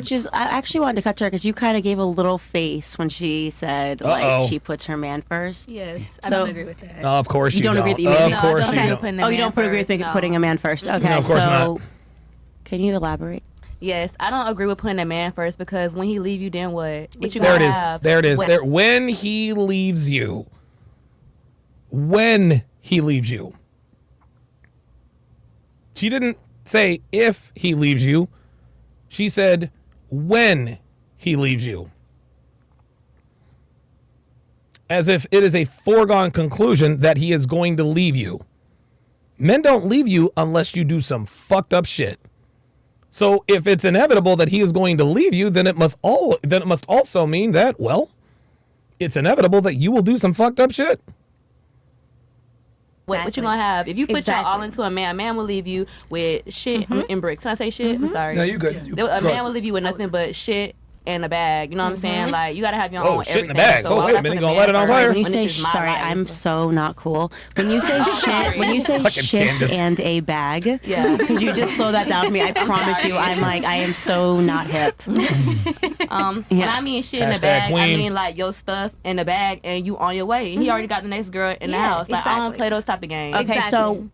Which is, I actually wanted to cut to her because you kind of gave a little face when she said, like, she puts her man first. Yes, I don't agree with that. Of course you don't. Agree that you of course you don't. Oh, you don't agree with putting a man first? Okay, no, of course not. Can you elaborate? Yes, I don't agree with putting a man first because when he leave you, then what? What you there gonna it is. have? There it is. There. When he leaves you. When he leaves you. She didn't say if he leaves you. She said when he leaves you. As if it is a foregone conclusion that he is going to leave you. Men don't leave you unless you do some fucked up shit. So if it's inevitable that he is going to leave you, then it must also mean that, well, it's inevitable that you will do some fucked up shit. What you gonna have? If you put your all into a man will leave you with shit in bricks. Can I say shit? I'm sorry. No, you good. A man will leave you with nothing but shit in a bag. You know what I'm saying? Like, you gotta have your own shit everything. in a bag. So wait a minute, you gonna let it on fire? When you say, sorry, I'm so not cool. When you say shit, shit and a bag, because you just slow that down for me. I promise you, I'm like, I am so not hip. When I mean shit in a bag, Queens. I mean like your stuff in the bag and you on your way. He already got the next girl in the house. Like, I don't play those type of games. Okay, so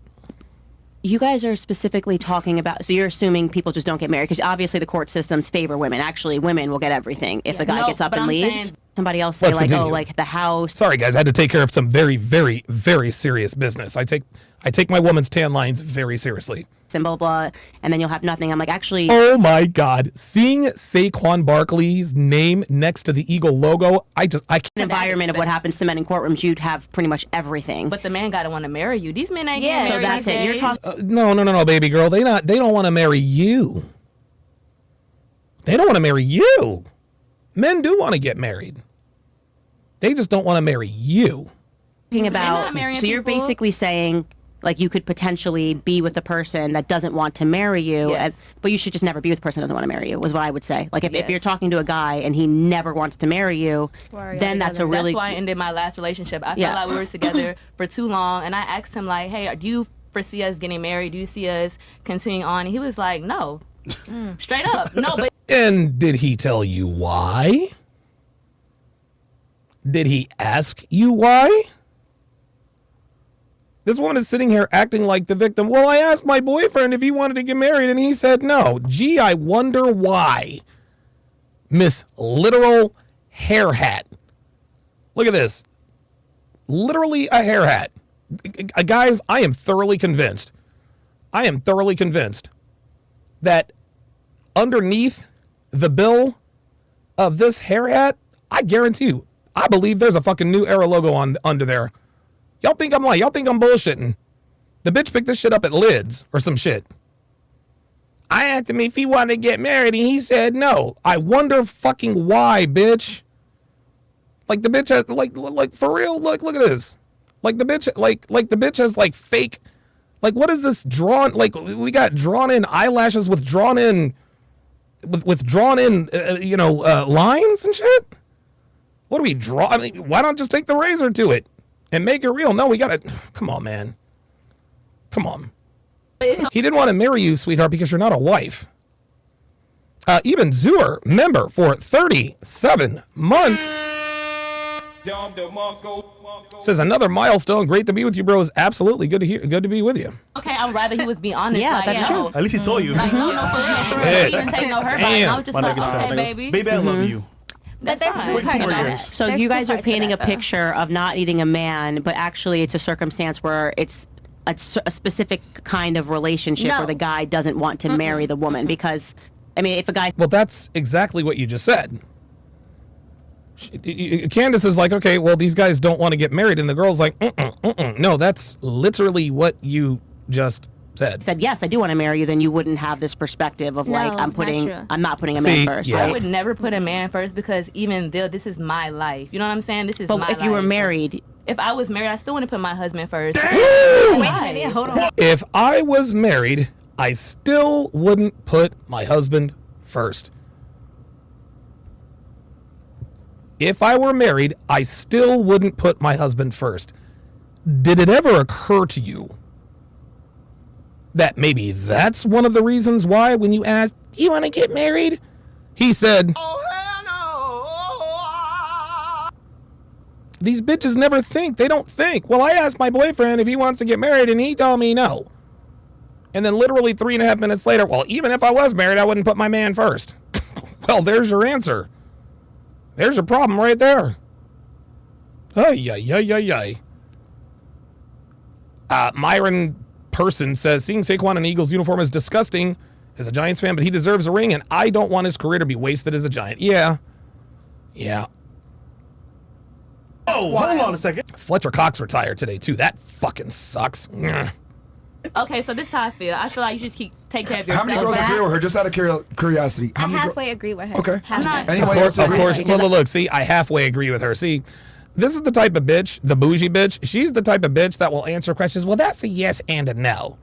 you guys are specifically talking about, so you're assuming people just don't get married because obviously the court systems favor women. Actually, women will get everything if a guy gets up and leaves. Somebody else say Let's like, continue. oh, like the house. Sorry, guys, I had to take care of some very, very, very serious business. I take my woman's tan lines very seriously. And blah, blah, and then you'll have nothing. I'm like, actually. Oh my God. Seeing Saquon Barkley's name next to the Eagle logo, I can't. Environment of what happens to men in courtrooms, you'd have pretty much everything. But the man gotta want to marry you. These men ain't getting married. So that's it. You're talking. No, baby girl. They don't want to marry you. They don't want to marry you. Men do want to get married. They just don't want to marry you. Talking about. So you're basically saying, like, you could potentially be with a person that doesn't want to marry you, but you should just never be with a person that doesn't want to marry you, was what I would say. Like, if you're talking to a guy and he never wants to marry you, then that's a really... That's why I ended my last relationship. I felt like we were together for too long, and I asked him, like, hey, do you foresee us getting married? Do you see us continuing on? And he was like, no. Straight up. No, but... And did he tell you why? Did he ask you why? This woman is sitting here acting like the victim. Well, I asked my boyfriend if he wanted to get married, and he said no. Gee, I wonder why. Miss Literal Hair Hat. Look at this. Literally a hair hat. Guys, I am thoroughly convinced. That underneath the bill of this hair hat, I guarantee you, I believe there's a fucking New Era logo under there. Y'all think I'm lying. Y'all think I'm bullshitting. The bitch picked this shit up at Lids or some shit. I asked him if he wanted to get married and he said no. I wonder fucking why, bitch. Like the bitch has like for real, look at this. Like the bitch the bitch has like fake, like what is this drawn, like we got drawn in eyelashes with drawn in lines and shit. What do we draw? I mean, why not just take the razor to it and make it real? No, we gotta, come on, man. Come on. He didn't want to marry you, sweetheart, because you're not a wife. Even Zur, member for 37 months, says another milestone. Great to be with you, bros. Absolutely good to hear. Good to be with you. Okay, I'd rather he was be honest. Yeah, like, that's true. At least he told you. Like, no, for real. He didn't take no hurt. I was just like, okay, baby. Baby, I love you. That's there's fine. two parts of it. So There's you two guys are parts to painting that, a picture of not needing a man, but actually it's a circumstance where it's a specific kind of relationship where the guy doesn't want to marry the woman because, I mean, if a guy... Well, that's exactly what you just said. Candace is like, okay, well, these guys don't want to get married. And the girl's like, no, that's literally what you just said, yes, I do want to marry you, then you wouldn't have this perspective of like, I'm not putting a man first. Yeah. Right? I would never put a man first because even though this is my life. You know what I'm saying? This is my life. But if you were married... If I was married, I still wouldn't put my husband first. Wait a minute, hold on. If I was married, I still wouldn't put my husband first. If I were married, I still wouldn't put my husband first. Did it ever occur to you that maybe that's one of the reasons why when you asked, do you want to get married? He said, these bitches never think. They don't think. Well, I asked my boyfriend if he wants to get married, and he told me no. And then literally 3.5 minutes later, well, even if I was married, I wouldn't put my man first. Well, there's your answer. There's a problem right there. Myron Person says, seeing Saquon in an Eagles uniform is disgusting as a Giants fan, but he deserves a ring, and I don't want his career to be wasted as a Giant. Yeah. Oh, hold on a second. Fletcher Cox retired today, too. That fucking sucks. Okay, so this is how I feel. I feel like you should take care of yourself. How many girls agree with her? Just out of curiosity. I halfway agree with her. Okay. Halfway. Of course. Look, see, I halfway agree with her. See, this is the type of bitch, the bougie bitch. She's the type of bitch that will answer questions. Well, that's a yes and a no.